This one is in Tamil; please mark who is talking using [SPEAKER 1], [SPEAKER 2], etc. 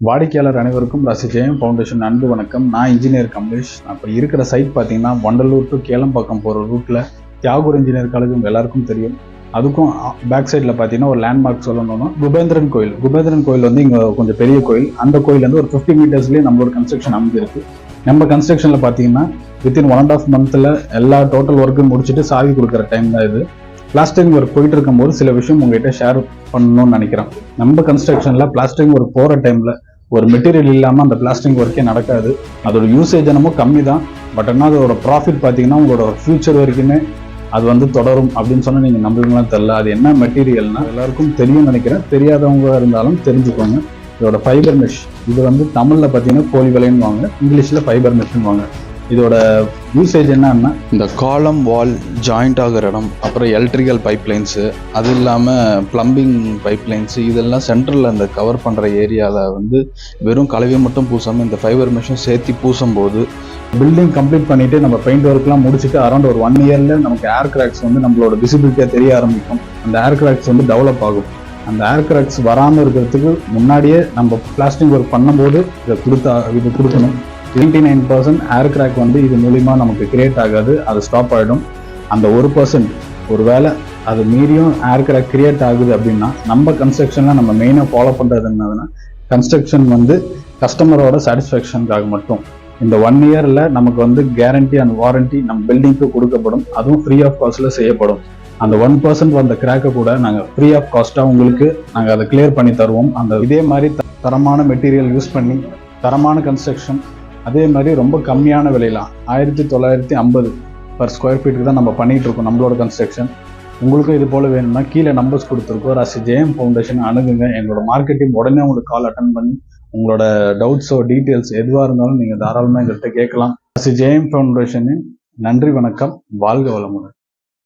[SPEAKER 1] வாடிக்கையாளர் அனைவருக்கும் ராசி ஜெயம் ஃபவுண்டேஷன் அன்பு வணக்கம். நான் இன்ஜினியர் கமலேஷ். இப்போ இருக்கிற சைட் பார்த்தீங்கன்னா வண்டலூர் டு கேளம்பாக்கம் போகிற ரூட்டில் தியாகூர் இன்ஜினியர் காலேஜ் எல்லாருக்கும் தெரியும். அதுக்கும் பேக் சைடில் பார்த்தீங்கன்னா ஒரு லேண்ட்மார்க் சொல்லணும்னா குபேந்திரன் கோயில் வந்து இங்கே கொஞ்சம் பெரிய கோயில். அந்த கோயிலேருந்து ஒரு 50 மீட்டர்ஸ்லேயே நம்மளோட கன்ஸ்ட்ரக்ஷன் அமைஞ்சிருக்கு. நம்ம கன்ஸ்ட்ரக்ஷனில் பார்த்தீங்கன்னா வித்தின் 1.5 மந்த்தில் எல்லா டோட்டல் ஒர்க்கும் முடிச்சுட்டு சாவி கொடுக்குற டைம் தான் இது. பிளாஸ்டரிங் ஒர்க் போயிட்டு இருக்கும்போது சில விஷயம் உங்ககிட்ட ஷேர் பண்ணணும்னு நினைக்கிறேன். நம்ம கன்ஸ்ட்ரக்ஷனில் பிளாஸ்டரிங் ஒர்க் போகிற டைமில் ஒரு மெட்டீரியல் இல்லாமல் அந்த பிளாஸ்டரிங் ஒர்க்கே நடக்காது. அதோட யூசேஜ் என்னமோ கம்மி தான். பட் ஆனால் அதோட ப்ராஃபிட் பார்த்தீங்கன்னா உங்களோட ஃபியூச்சர் வரைக்குமே அது வந்து தொடரும் அப்படின்னு சொன்னால் நீங்கள் நம்புவீங்களான்னு தெரியல. அது என்ன மெட்டீரியல்னா எல்லாருக்கும் தெரியும் நினைக்கிறேன். தெரியாதவங்க இருந்தாலும் தெரிஞ்சுக்கோங்க. இதோட ஃபைபர் மெஷ். இது வந்து தமிழில் பார்த்தீங்கன்னா கோழி வலைன்னு வாங்க, இங்கிலீஷில் ஃபைபர் மெஷ்ன்னு வாங்க. இதோட யூசேஜ் என்னன்னா இந்த காலம் வால் ஜாயிண்ட் ஆகிற இடம், அப்புறம் எலக்ட்ரிக்கல் பைப்லைன்ஸு, அது இல்லாமல் பிளம்பிங் பைப்லைன்ஸு, இதெல்லாம் சென்ட்ரலில் அந்த கவர் பண்ணுற ஏரியாவில் வந்து வெறும் கலவையை மட்டும் பூசாமல் இந்த ஃபைபர் மெஷும் சேர்த்து பூசும் போது பில்டிங் கம்ப்ளீட் பண்ணிவிட்டு நம்ம பெயிண்ட் ஒர்க்லாம் முடிச்சுட்டு அரௌண்ட் ஒரு 1 இயரில் நமக்கு ஏர் கிராக்ஸ் வந்து நம்மளோட விசிபிலிட்டியாக தெரிய ஆரம்பிக்கும். அந்த ஏர் கிராக்ஸ் வந்து டெவலப் ஆகும். அந்த ஏர் கிராக்ஸ் வராமல் இருக்கிறதுக்கு முன்னாடியே நம்ம பிளாஸ்டிக் ஒர்க் பண்ணும்போது இது கொடுக்கணும். 99% ஏர் கிராக் வந்து இது மூலிமா நமக்கு கிரியேட் ஆகாது, அது ஸ்டாப் ஆகிடும். அந்த 1% ஒரு வேளை அது மீறியும் ஏர் கிராக் கிரியேட் ஆகுது அப்படின்னா நம்ம கன்ஸ்ட்ரக்ஷனில் நம்ம மெயினாக ஃபாலோ பண்ணுறது என்னதுன்னா கன்ஸ்ட்ரக்ஷன் வந்து கஸ்டமரோட சாட்டிஸ்ஃபேக்ஷனுக்காக மட்டும். இந்த 1 இயரில் நமக்கு வந்து கேரண்டி அண்ட் வாரண்டி நம்ம பில்டிங்க்கு கொடுக்கப்படும். அதுவும் ஃப்ரீ ஆஃப் காஸ்ட்டில் செய்யப்படும். அந்த 1% வந்த கிராக்கை கூட நாங்கள் ஃப்ரீ ஆஃப் காஸ்ட்டாக உங்களுக்கு நாங்கள் அதை கிளியர் பண்ணி தருவோம். அந்த இதே மாதிரி தரமான மெட்டீரியல் யூஸ் பண்ணி தரமான கன்ஸ்ட்ரக்ஷன், அதே மாதிரி ரொம்ப கம்மியான விலையிலாம் 1950 பர் ஸ்கொயர் ஃபீட்டுக்கு தான் நம்ம பண்ணிகிட்டு இருக்கோம் நம்மளோட கன்ஸ்ட்ரக்ஷன். உங்களுக்கும் இது போல் வேணும்னா கீழே நம்பர்ஸ் கொடுத்துருக்கோம். ராசி ஜெயம் ஃபவுண்டேஷன் அணுகுங்க. எங்களோட மார்க்கெட்டிங் உடனே உங்களுக்கு கால் அட்டன் பண்ணி உங்களோட டவுட்ஸோ டீட்டெயில்ஸ் எதுவாக இருந்தாலும் நீங்கள் தாராளமாக எங்கள்கிட்ட கேட்கலாம். ராசி ஜெயம் ஃபவுண்டேஷனின் நன்றி, வணக்கம், வாழ்க வளமுடன்.